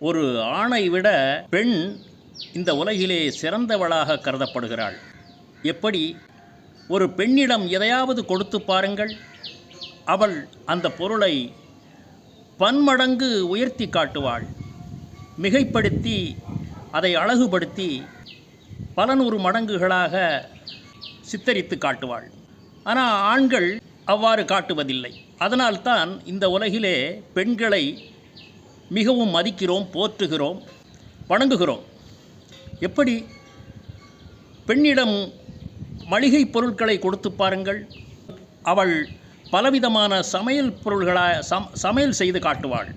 ஒரு ஆணை விட பெண் இந்த உலகிலே சிறந்தவளாக கருதப்படுகிறாள். எப்படி? ஒரு பெண்ணிடம் எதையாவது கொடுத்து பாருங்கள், அவள் அந்த பொருளை பன்மடங்கு உயர்த்தி காட்டுவாள். மிகைப்படுத்தி அதை அழகுபடுத்தி பல நூறு மடங்குகளாக சித்தரித்து காட்டுவாள். ஆனால் ஆண்கள் அவ்வாறு காட்டுவதில்லை. அதனால்தான் இந்த உலகிலே பெண்களை மிகவும் மதிக்கிறோம், போற்றுகிறோம், வணங்குகிறோம். எப்படி? பெண்ணிடம் மளிகை பொருட்களை கொடுத்து பாருங்கள், அவள் பலவிதமான சமையல் சமையல் செய்து காட்டுவாள்.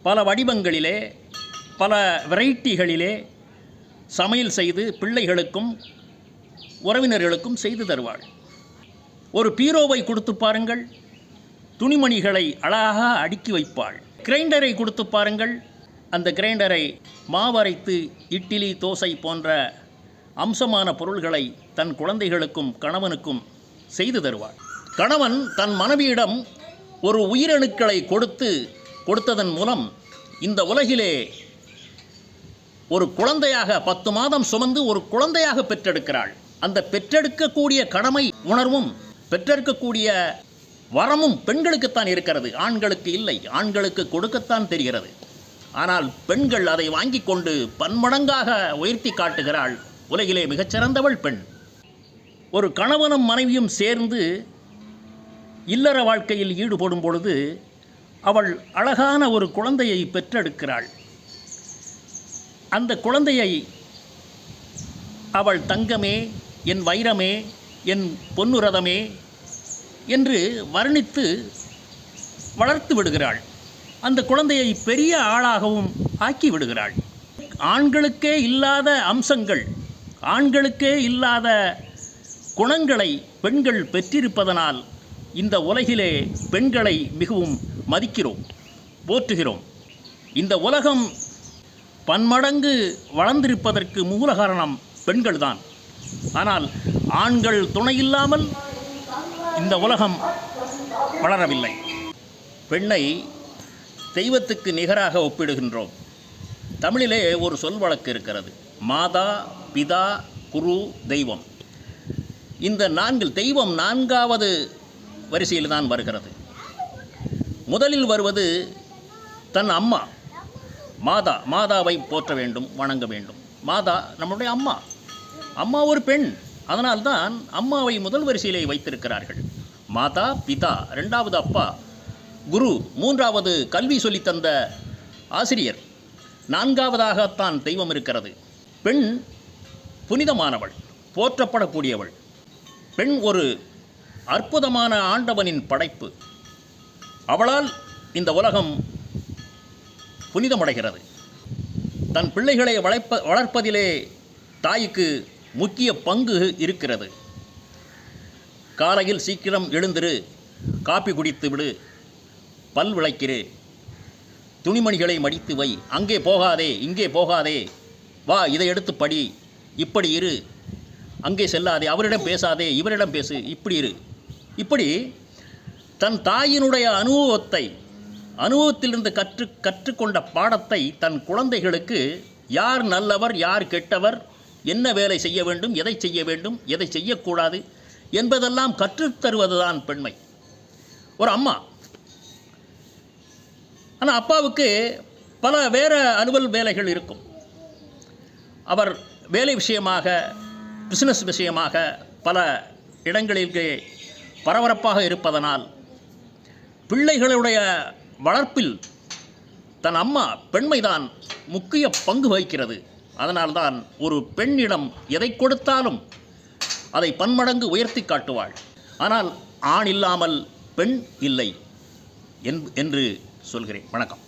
பல வடிவங்களிலே, பல வெரைட்டிகளிலே சமையல் செய்து பிள்ளைகளுக்கும் உறவினர்களுக்கும் செய்து தருவாள். ஒரு பீரோவை கொடுத்து பாருங்கள், துணிமணிகளை அழகாக அடுக்கி வைப்பாள். கிரைண்டரை கொடுத்து பாருங்கள், அந்த கிரைண்டரை மாவரைத்து இட்லி, தோசை போன்ற அம்சமான பொருள்களை தன் குழந்தைகளுக்கும் கணவனுக்கும் செய்து தருவாள். கணவன் தன் மனைவியிடம் ஒரு உயிரணுக்களை கொடுத்ததன் மூலம் இந்த உலகிலே ஒரு குழந்தையாக 10 மாதம் சுமந்து ஒரு குழந்தையாக பெற்றெடுக்கிறாள். அந்த பெற்றெடுக்கக்கூடிய கடமை உணர்வும் பெற்றெடுக்கக்கூடிய வரமும் பெண்களுக்குத்தான் இருக்கிறது, ஆண்களுக்கு இல்லை. ஆண்களுக்கு கொடுக்கத்தான் தெரிகிறது. ஆனால் பெண்கள் அதை வாங்கி கொண்டு பன்மடங்காக உயர்த்தி காட்டுகிறாள். உலகிலே மிகச்சிறந்தவள் பெண். ஒரு கணவனும் மனைவியும் சேர்ந்து இல்லற வாழ்க்கையில் ஈடுபடும் பொழுது அவள் அழகான ஒரு குழந்தையை பெற்றெடுக்கிறாள். அந்த குழந்தையை அவள் தங்கமே, என் வைரமே, என் பொன்னுரதமே என்று வர்ணித்து வளர்த்து விடுகிறாள். அந்த குழந்தையை பெரிய ஆளாகவும் ஆக்கி விடுகிறாள். ஆண்களுக்கே இல்லாத அம்சங்கள், ஆண்களுக்கே இல்லாத குணங்களை பெண்கள் பெற்றிருப்பதனால் இந்த உலகிலே பெண்களை மிகவும் மதிக்கிறோம், போற்றுகிறோம். இந்த உலகம் பன்மடங்கு வளர்ந்திருப்பதற்கு மூல காரணம் பெண்கள்தான். ஆனால் ஆண்கள் துணையில்லாமல் இந்த உலகம் வளரவில்லை. பெண்ணை தெய்வத்துக்கு நிகராக ஒப்பிடுகின்றோம். தமிழிலே ஒரு சொல் வழக்கு இருக்கிறது, மாதா, பிதா, குரு, தெய்வம். இந்த தெய்வம் 4வது வரிசையில் தான் வருகிறது. முதலில் வருவது தன் அம்மா, மாதா. மாதாவை போற்ற வேண்டும், வணங்க வேண்டும். மாதா நம்முடைய அம்மா. அம்மா ஒரு பெண், அதனால்தான் அம்மாவை முதல் வரிசையிலே வைத்திருக்கிறார்கள். மாதா, பிதா, 2வது அப்பா, குரு, 3வது கல்வி சொல்லித்தந்த ஆசிரியர், 4வதாகத்தான் தெய்வம் இருக்கிறது. பெண் புனிதமானவள், போற்றப்படக்கூடியவள். பெண் ஒரு அற்புதமான ஆண்டவனின் படைப்பு. அவளால் இந்த உலகம் புனிதமடைகிறது. தன் பிள்ளைகளை வளர்ப்பதிலே தாய்க்கு முக்கிய பங்கு இருக்கிறது. காலையில் சீக்கிரம் எழுந்திரு, காப்பி குடித்து விடு, பல் விளக்கிறு, துணிமணிகளை மடித்து வை, அங்கே போகாதே, இங்கே போகாதே, வா இதை எடுத்து படி, இப்படி இரு, அங்கே செல்லாதே, அவரிடம் பேசாதே, இவரிடம் பேசு, இப்படி இரு. இப்படி தன் தாயினுடைய அனுபவத்திலிருந்து கற்றுக்கொண்ட பாடத்தை தன் குழந்தைகளுக்கு யார் நல்லவர், யார் கெட்டவர், என்ன வேலை செய்ய வேண்டும், எதை செய்ய வேண்டும், எதை செய்யக்கூடாது என்பதெல்லாம் கற்றுத்தருவதுதான் பெண்மை. ஒரு அம்மா. ஆனால் அப்பாவுக்கு பல வேறு அலுவல் வேலைகள் இருக்கும். அவர் வேலை விஷயமாக, பிஸ்னஸ் விஷயமாக பல இடங்களிலே பரபரப்பாக இருப்பதனால் பிள்ளைகளுடைய வளர்ப்பில் தன் அம்மா, பெண்மைதான் முக்கிய பங்கு வகிக்கிறது. அதனால்தான் ஒரு பெண்ணிடம் எதை கொடுத்தாலும் அதை பன்மடங்கு உயர்த்தி காட்டுவாள். ஆனால் ஆண் இல்லாமல் பெண் இல்லை என்று சொல்கிறேன். வணக்கம்.